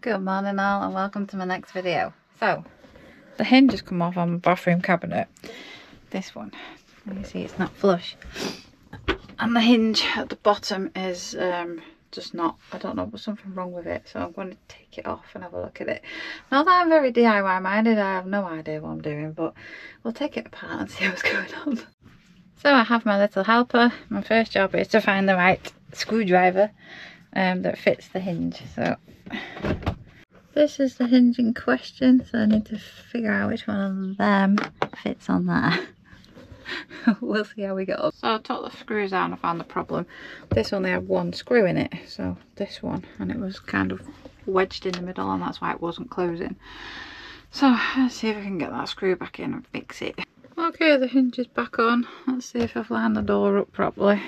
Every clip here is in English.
Good morning all and welcome to my next video. So, the hinge has come off on my bathroom cabinet. This one, you see it's not flush. And the hinge at the bottom is just not, I don't know, there's something wrong with it. So I'm going to take it off and have a look at it. Not that I'm very DIY minded, I have no idea what I'm doing, but we'll take it apart and see what's going on. So I have my little helper. My first job is to find the right screwdriver that fits the hinge. So this is the hinge in question, so I need to figure out which one of them fits on there. We'll see how we go. So I took the screws out and I found the problem. This only had one screw in it, so this one, and it was kind of wedged in the middle and that's why it wasn't closing. So let's see if I can get that screw back in and fix it. Okay, the hinge is back on. Let's see if I've lined the door up properly.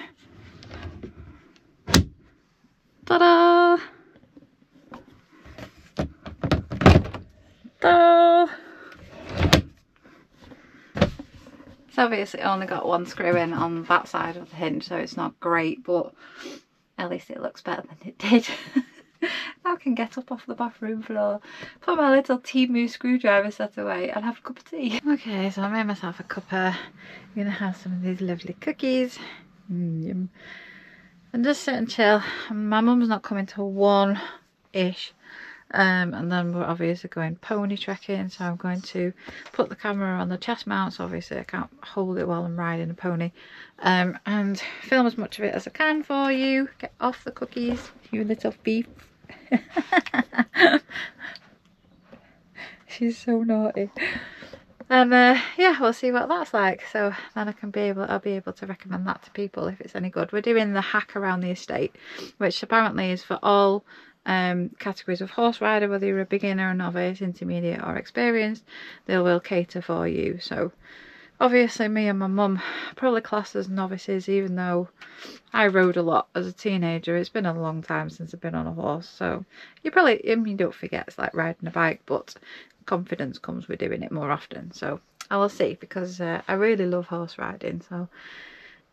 Ta-da! Ta-da! It's obviously only got one screw in on that side of the hinge, so it's not great, but at least it looks better than it did. Now I can get up off the bathroom floor, put my little Temu screwdriver set away and have a cup of tea. Okay, so I made myself a cuppa. I'm gonna have some of these lovely cookies. Yum. And just sit and chill. My mum's not coming till 1-ish. And then we're obviously going pony trekking, so I'm going to put the camera on the chest mount, so obviously I can't hold it while I'm riding a pony, and film as much of it as I can for you. Get off the cookies, you little thief. She's so naughty. And yeah, we'll see what that's like. So then I'll be able to recommend that to people if it's any good. We're doing the hack around the estate, which apparently is for all categories of horse rider, whether you're a beginner, a novice, intermediate or experienced. They will cater for you. So obviously me and my mum probably classed as novices, even though I rode a lot as a teenager. It's been a long time since I've been on a horse, so you probably, I mean, you don't forget it's like riding a bike, but confidence comes with doing it more often. So I will see, because I really love horse riding, so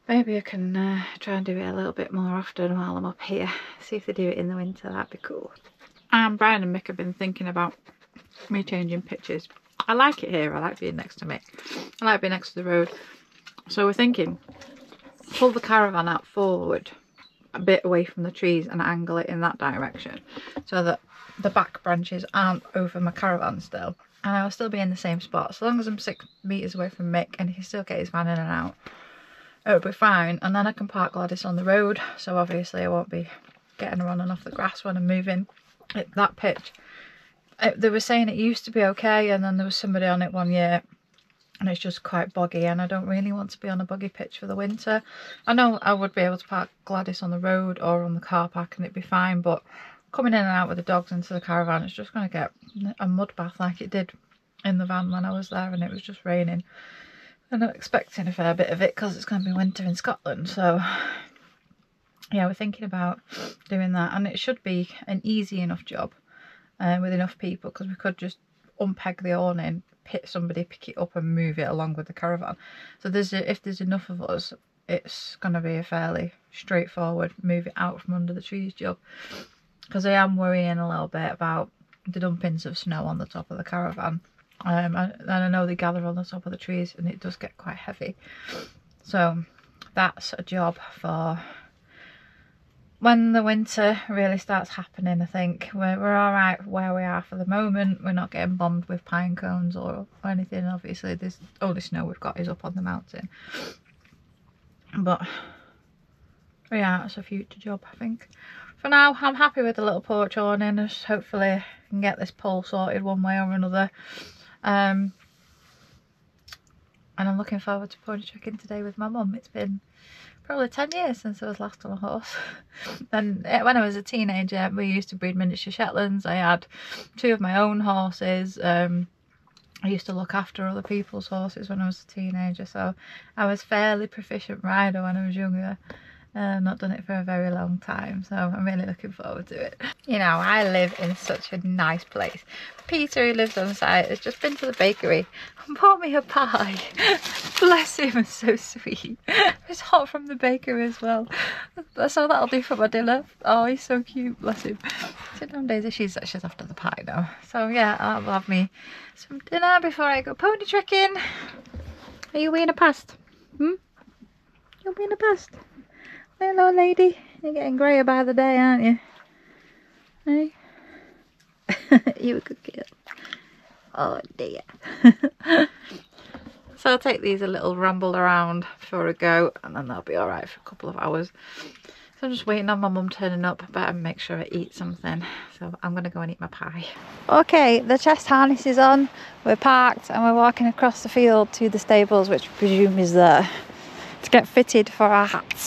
maybe I can try and do it a little bit more often while I'm up here. See if they do it in the winter, that'd be cool. And Brian and Mick have been thinking about me changing pitches. I like it here, I like being next to Mick. I like being next to the road. So we're thinking, pull the caravan out forward a bit away from the trees and angle it in that direction, so that the back branches aren't over my caravan still. And I'll still be in the same spot. So long as I'm 6 meters away from Mick and he can still get his van in and out, it'll be fine. And then I can park Gladys on the road, so obviously I won't be getting her on and off the grass when I'm moving. That pitch, they were saying it used to be okay, and then there was somebody on it one year and it's just quite boggy, and I don't really want to be on a boggy pitch for the winter. I know I would be able to park Gladys on the road or on the car park and it'd be fine, but coming in and out with the dogs into the caravan, it's just going to get a mud bath like it did in the van when I was there and it was just raining. I'm not expecting a fair bit of it because it's going to be winter in Scotland, so yeah, we're thinking about doing that. And it should be an easy enough job with enough people, because we could just unpeg the awning, somebody pick it up and move it along with the caravan. So if there's enough of us, it's going to be a fairly straightforward move it out from under the trees job, because I am worrying a little bit about the dumpings of snow on the top of the caravan. And I know they gather on the top of the trees and it does get quite heavy. So that's a job for when the winter really starts happening. I think we're all right where we are for the moment. We're not getting bombed with pine cones or anything. Obviously the only snow we've got is up on the mountain, but yeah, it's a future job I think. For now I'm happy with the little porch awning. Just hopefully I can get this pole sorted one way or another. And I'm looking forward to pony trekking today with my mum. It's been probably 10 years since I was last on a horse. And when I was a teenager, we used to breed miniature Shetlands. I had 2 of my own horses. I used to look after other people's horses when I was a teenager, so I was fairly proficient rider when I was younger. Not done it for a very long time, so I'm really looking forward to it. You know, I live in such a nice place. Peter, who lives on site, has just been to the bakery and bought me a pie. Bless him, it's so sweet. It's hot from the bakery as well, so that'll do for my dinner. Oh, he's so cute, bless him. So nowadays she's after the pie now, so yeah, I'll have me some dinner before I go pony trekking. Are you weeing a past? You're weeing a past? Hello lady, you're getting greyer by the day, aren't you? Hey? You a good girl. Oh dear. So I'll take these a little ramble around before I go, and then they'll be alright for a couple of hours. So I'm just waiting on my mum turning up, but I make sure I eat something. So I'm going to go and eat my pie. Okay, the chest harness is on, we're parked and we're walking across the field to the stables, which I presume is there, to get fitted for our hats.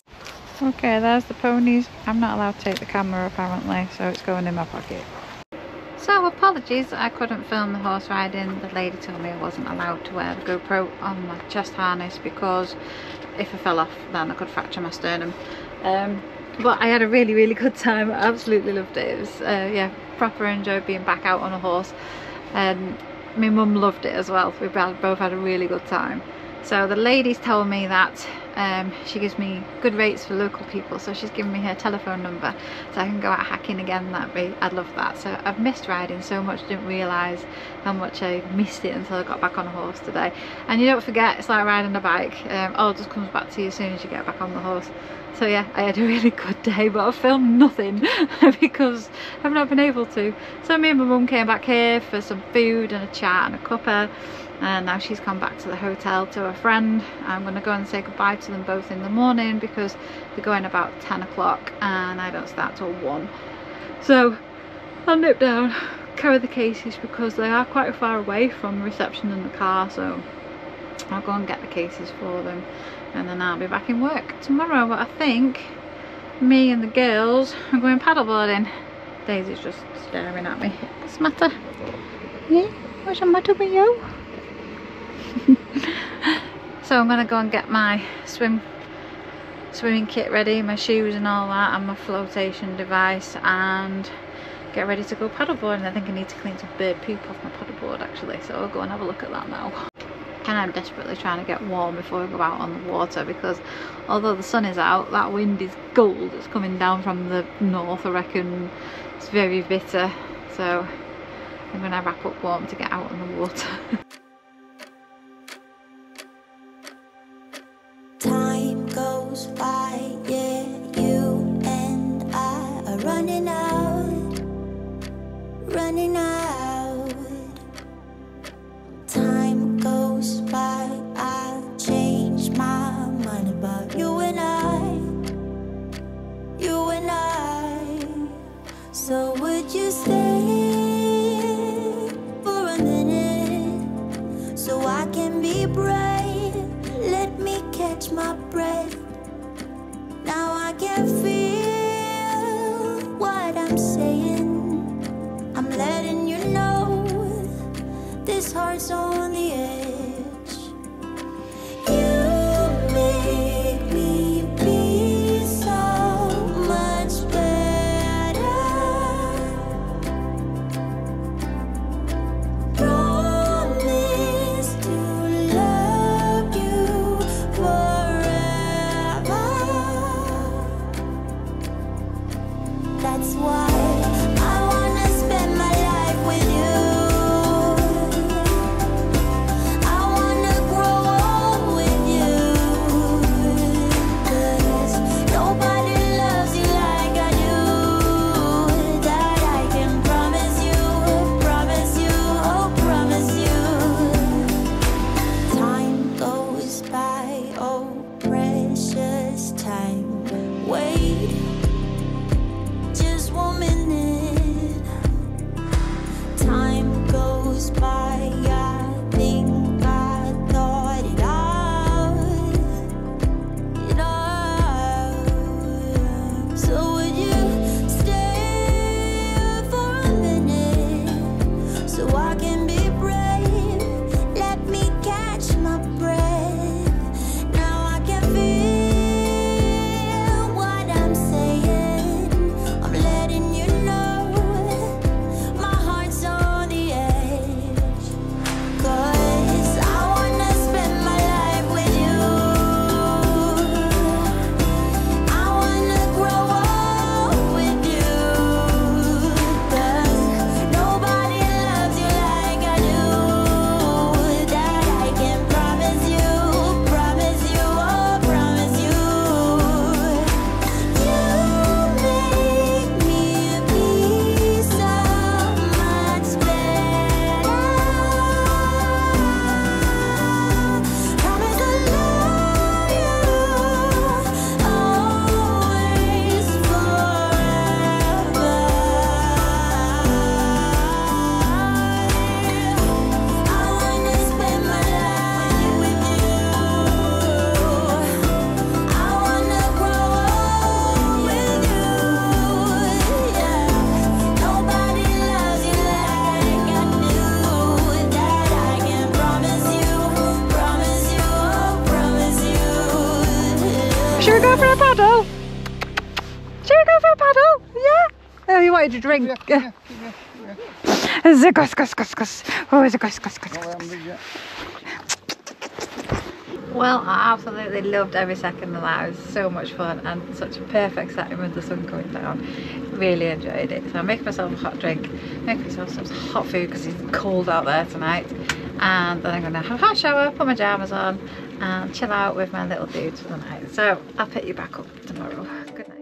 Okay, there's the ponies. I'm not allowed to take the camera apparently, so it's going in my pocket. So apologies, I couldn't film the horse riding. The lady told me I wasn't allowed to wear the GoPro on my chest harness because if I fell off then I could fracture my sternum. But I had a really good time. I absolutely loved it. It was yeah, proper enjoyed being back out on a horse, and my mum loved it as well. We both had a really good time. So the lady's told me that she gives me good rates for local people, so she's given me her telephone number so I can go out hacking again. I'd love that. So I've missed riding so much, didn't realise how much I missed it until I got back on a horse today. And you don't forget, it's like riding a bike, all just comes back to you as soon as you get back on the horse. So yeah, I had a really good day, but I've filmed nothing because I've not been able to. So me and my mum came back here for some food and a chat and a cuppa, and now she's come back to the hotel to a friend. I'm going to go and say goodbye to them both in the morning because they're going about 10 o'clock and I don't start till 1. So I'll nip down, carry the cases because they are quite far away from the reception in the car, so I'll go and get the cases for them, and then I'll be back in work tomorrow. But I think me and the girls are going paddleboarding. Daisy's just staring at me. What's the matter? Yeah? What's the matter with you? So I'm gonna go and get my swimming kit ready, my shoes and all that, and my flotation device, and get ready to go paddleboarding. I think I need to clean some bird poop off my paddleboard actually, so I'll go and have a look at that now. And I'm desperately trying to get warm before I go out on the water because although the sun is out, that wind is gold. It's coming down from the north, I reckon. It's very bitter, so I'm gonna wrap up warm to get out on the water. Time goes by, yeah, you and I are running out, running out. Time goes by, I've changed my mind about you and I, you and I. So would you stay for a minute so I can be brave? Let me catch my breath. Now I can feel what I'm saying. I'm letting you know this heart's on the edge. You make me feel so much better. Promise to love you forever. That's why I wanna spend my life with you. paddle? Should we go for a paddle? Yeah. Oh, you wanted to drink. It's a gus. Oh, it's a gus. Well, I absolutely loved every second of that. It was so much fun and such a perfect setting with the sun going down. Really enjoyed it. So I'm making myself a hot drink, making myself some hot food because it's cold out there tonight. And then I'm going to have a hot shower, put my pyjamas on and chill out with my little dudes for the night. So I'll pick you back up tomorrow. Good night.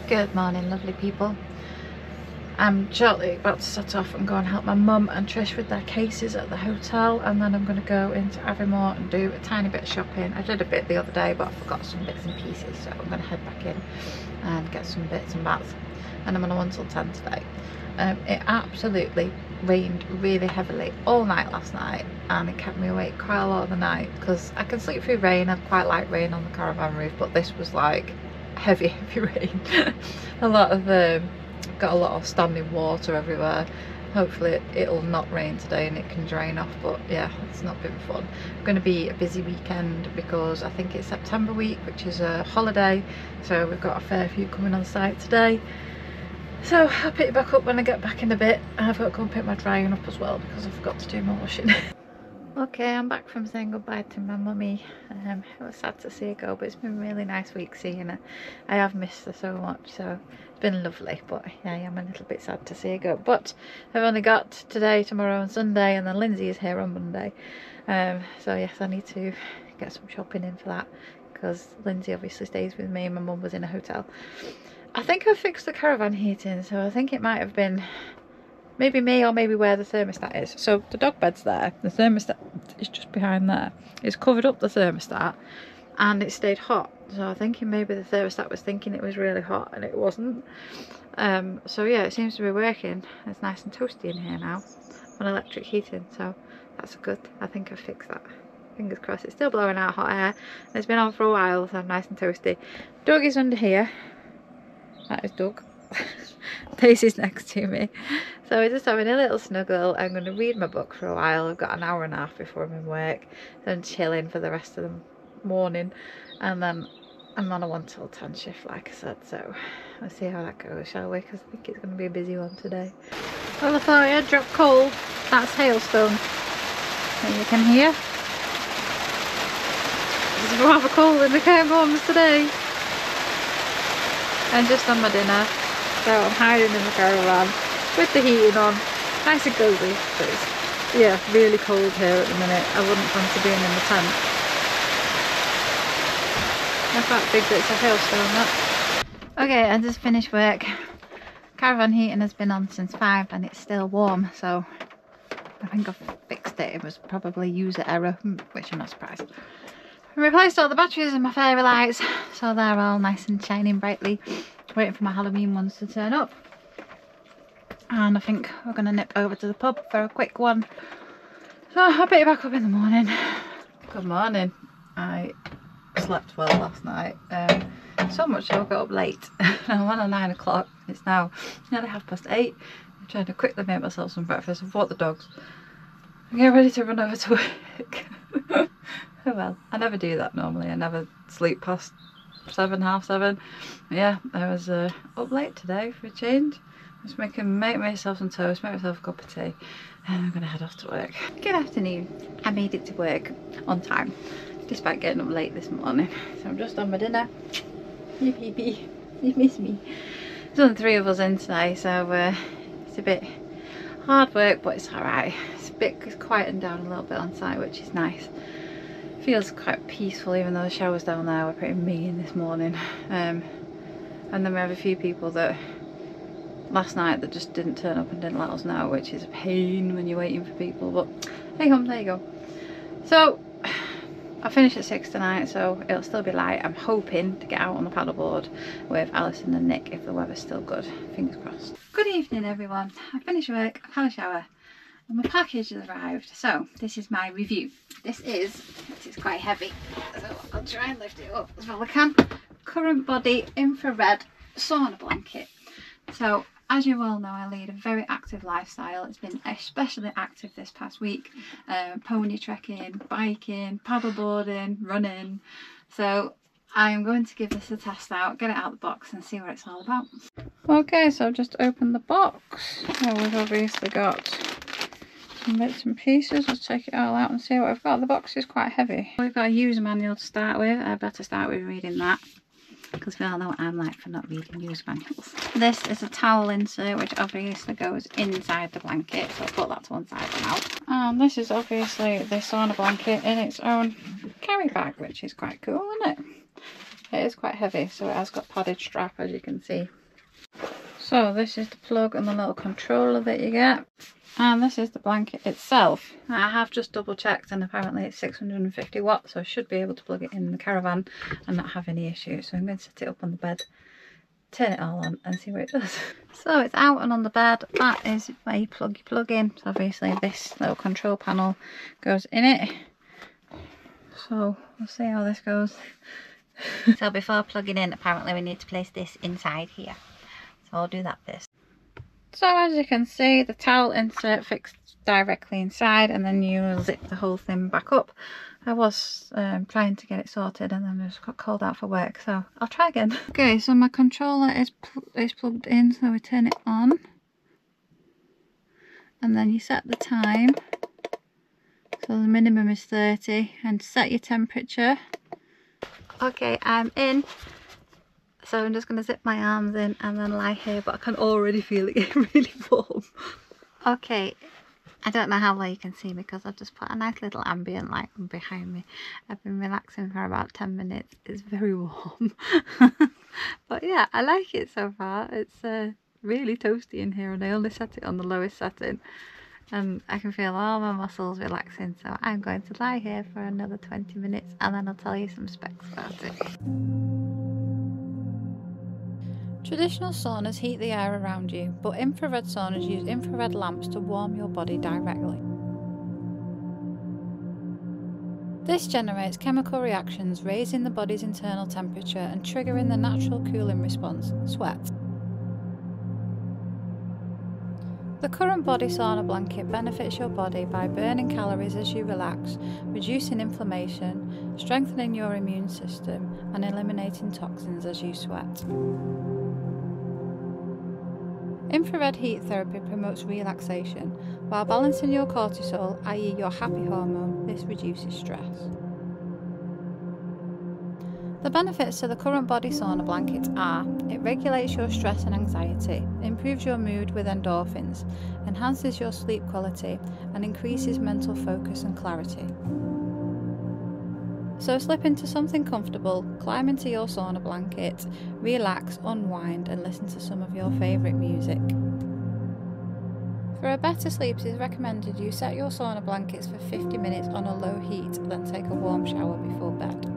Good morning, lovely people. I'm shortly about to set off and go and help my mum and Trish with their cases at the hotel, and then I'm going to go into Aviemore and do a tiny bit of shopping. I did a bit the other day but I forgot some bits and pieces, so I'm going to head back in and get some bits and bats. And I'm on a 1 till 10 today. It absolutely rained really heavily all night last night, and it kept me awake quite a lot of the night because I can sleep through rain. I quite like rain on the caravan roof, but this was like heavy rain. Got a lot of standing water everywhere. Hopefully it'll not rain today and it can drain off, but yeah, it's not been fun. It's going to be a busy weekend because I think it's September week, which is a holiday, so we've got a fair few coming on site today. So I'll pick it back up when I get back in a bit, and I've got to go and pick my drying up as well because I forgot to do my washing. Okay, I'm back from saying goodbye to my mummy. It was sad to see her go, but it's been a really nice week seeing her. I have missed her so much, so it's been lovely, but yeah, I am a little bit sad to see her go. But I've only got today, tomorrow and Sunday, and then Lindsay is here on Monday. So yes, I need to get some shopping in for that because Lindsay obviously stays with me and my mum was in a hotel. I think I fixed the caravan heating, so I think it might have been maybe me or maybe where the thermostat is. So the dog bed's there, the thermostat is just behind there. It's covered up the thermostat and it stayed hot. So I'm thinking maybe the thermostat was thinking it was really hot and it wasn't. So yeah, it seems to be working. It's nice and toasty in here now on electric heating, so that's good. I think I fixed that. Fingers crossed. It's still blowing out hot air. It's been on for a while, so I'm nice and toasty. Doug is under here. That is Doug. Daisy's next to me, so we're just having a little snuggle. I'm going to read my book for a while. I've got an hour and a half before I'm in work, then chilling for the rest of the morning, and then I'm on a 1 till 10 shift like I said, so we'll see how that goes, shall we, because I think it's going to be a busy one today. Well, I thought it dropped coal. That's hailstone that you can hear. It's rather cold in the care homes today. And just on my dinner, so I'm hiding in the caravan with the heating on, nice and cozy, but it's, yeah, really cold here at the minute. I wouldn't fancy being in the tent. I quite big that it's a hailstone, that. Okay, I just finished work. Caravan heating has been on since 5 and it's still warm, so I think I've fixed it. It was probably user error, which I'm not surprised. I replaced all the batteries in my fairy lights, so they're all nice and shining brightly. Waiting for my Halloween ones to turn up. And I think we're going to nip over to the pub for a quick one. So I'll pick you back up in the morning. Good morning. I slept well last night. So much so I got up late. I'm on at 9 o'clock. It's now nearly 8:30. I'm trying to quickly make myself some breakfast and walk the dogs and get ready to run over to work. Oh well, I never do that normally. I never sleep past 7, half 7. Yeah, I was up late today for a change. I was make myself some toast, make myself a cup of tea, and I'm gonna head off to work. Good afternoon. I made it to work on time, despite getting up late this morning. So I'm just on my dinner. Yip yip. You miss me. There's only 3 of us in today, so it's a bit hard work, but it's alright. It's quieting down a little bit on site, which is nice. Feels quite peaceful, even though the showers down there were pretty mean this morning. And then we have a few people that last night that just didn't turn up and didn't let us know, which is a pain when you're waiting for people, but hey hum, there you go. So I finish at 6 tonight, so it'll still be light. I'm hoping to get out on the paddleboard with Alison and Nick if the weather's still good. Fingers crossed. Good evening everyone. I finished work, I've had a shower, and my package has arrived. So this is my review. This is quite heavy, so I'll try and lift it up as well as I can. Current Body infrared sauna blanket. So as you all know, I lead a very active lifestyle. It's been especially active this past week. Pony trekking, biking, paddleboarding, running. So I'm going to give this a test out, get it out of the box and see what it's all about. Okay, so I've just opened the box. So we've obviously got some bits and pieces. Let's take it all out and see what we've got. The box is quite heavy. We've got a user manual to start with. I better start with reading that, because we all know what I'm like for not reading user manuals. This is a towel insert, which obviously goes inside the blanket, so I'll put that to one side for now. And this is obviously the sauna blanket in its own carry bag, which is quite cool, isn't it? It is quite heavy, so it has got padded strap, as you can see. So this is the plug and the little controller that you get. And this is the blanket itself. I have just double checked and apparently it's 650 watts, so I should be able to plug it in the caravan and not have any issues. So I'm going to set it up on the bed, turn it all on and see what it does. So it's out and on the bed. That is where you plug your plug in. So obviously this little control panel goes in it. So we'll see how this goes. So before plugging in, apparently we need to place this inside here. So I'll do that first. So as you can see, the towel insert fixed directly inside, and then you zip the whole thing back up. I was trying to get it sorted and then I just got called out for work, so I'll try again. Okay, so my controller is plugged in, so we turn it on. And then you set the time. So the minimum is 30, and set your temperature. Okay, I'm in. So I'm just going to zip my arms in and then lie here, but I can already feel it getting really warm. Okay, I don't know how well you can see me because I've just put a nice little ambient light behind me. I've been relaxing for about 10 minutes. It's very warm. But yeah, I like it so far. It's really toasty in here, and I only set it on the lowest setting. And I can feel all my muscles relaxing, so I'm going to lie here for another 20 minutes and then I'll tell you some specs about it. Traditional saunas heat the air around you, but infrared saunas use infrared lamps to warm your body directly. This generates chemical reactions, raising the body's internal temperature and triggering the natural cooling response, sweat. The Current Body sauna blanket benefits your body by burning calories as you relax, reducing inflammation, strengthening your immune system, and eliminating toxins as you sweat. Infrared heat therapy promotes relaxation, while balancing your cortisol, i.e. your happy hormone. This reduces stress. The benefits to the Current Body sauna blanket are: it regulates your stress and anxiety, improves your mood with endorphins, enhances your sleep quality, and increases mental focus and clarity. So slip into something comfortable, climb into your sauna blanket, relax, unwind and listen to some of your favourite music. For a better sleep, it is recommended you set your sauna blankets for 50 minutes on a low heat, then take a warm shower before bed.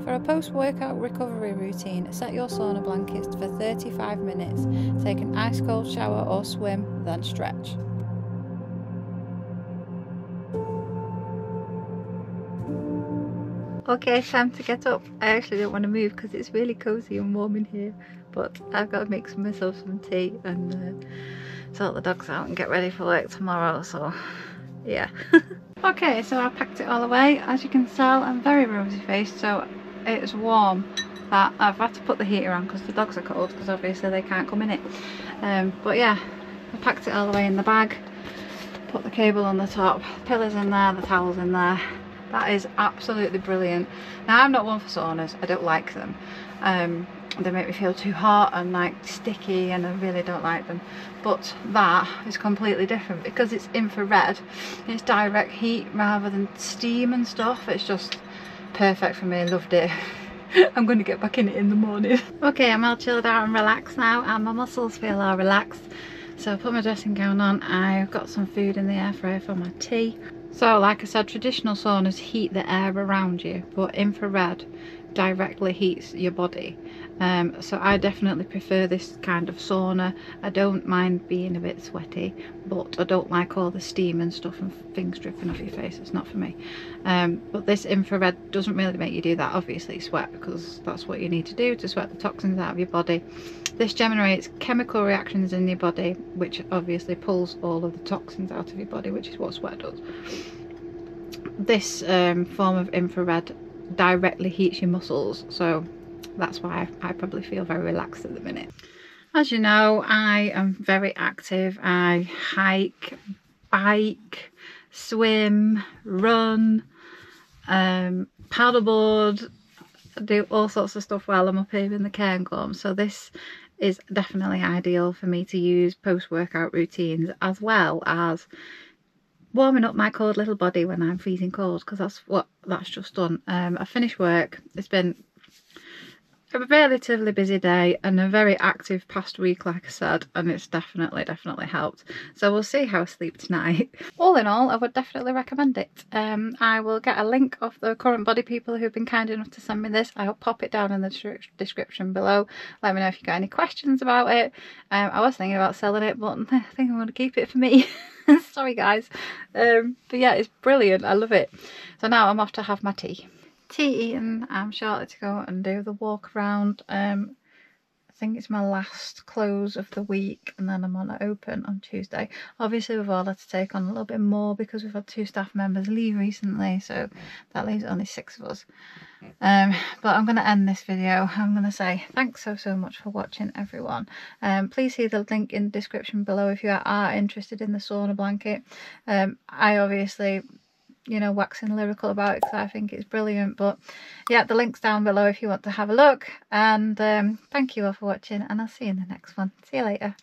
For a post-workout recovery routine, set your sauna blankets for 35 minutes, take an ice cold shower or swim, then stretch. Okay, time to get up. I actually don't want to move because it's really cosy and warm in here, but I've got to make myself some tea and sort the dogs out and get ready for work tomorrow, so yeah. Okay, so I packed it all away. As you can tell, I'm very rosy faced, so it's warm that I've had to put the heater on because the dogs are cold, because obviously they can't come in it. But yeah, I packed it all the way in the bag, put the cable on the top, pillows in there, the towels in there. That is absolutely brilliant. Now, I'm not one for saunas, I don't like them. They make me feel too hot and like sticky, and I really don't like them. But that is completely different because it's infrared. It's direct heat rather than steam and stuff. It's just perfect for me. Loved it. I'm going to get back in it in the morning. Okay, I'm all chilled out and relaxed now, and my muscles feel all relaxed. So I put my dressing gown on. I've got some food in the air fryer for my tea. So like I said, traditional saunas heat the air around you, but infrared directly heats your body. So I definitely prefer this kind of sauna. I don't mind being a bit sweaty, but I don't like all the steam and stuff and things dripping off your face. It's not for me. But this infrared doesn't really make you do that. Obviously sweat, because that's what you need to do to sweat the toxins out of your body. This generates chemical reactions in your body, which obviously pulls all of the toxins out of your body, which is what sweat does. This form of infrared directly heats your muscles, so that's why I probably feel very relaxed at the minute. As you know, I am very active. I hike, bike, swim, run, paddleboard, do all sorts of stuff while I'm up here in the Cairngorm. So this is definitely ideal for me to use post-workout routines, as well as warming up my cold little body when I'm freezing cold, because that's just done. I finished work. It's been a relatively busy day and a very active past week, like I said, and it's definitely helped. So we'll see how I sleep tonight. All in all, I would definitely recommend it. I will get a link of the Current Body people who've been kind enough to send me this. I'll pop it down in the description below. Let me know if you've got any questions about it. I was thinking about selling it, but I think I'm going to keep it for me. Sorry guys. But yeah, it's brilliant. I love it. So now I'm off to have my tea. Tea eaten. I'm shortly to go and do the walk around. I think it's my last close of the week, and then I'm on open on Tuesday. Obviously we've all had to take on a little bit more because we've had 2 staff members leave recently, so that leaves only 6 of us. But I'm going to end this video. I'm going to say thanks so much for watching, everyone. Please see the link in the description below if you are interested in the sauna blanket. I obviously, you know, waxing lyrical about it because I think it's brilliant, but yeah, the link's down below if you want to have a look. And thank you all for watching, and I'll see you in the next one. See you later.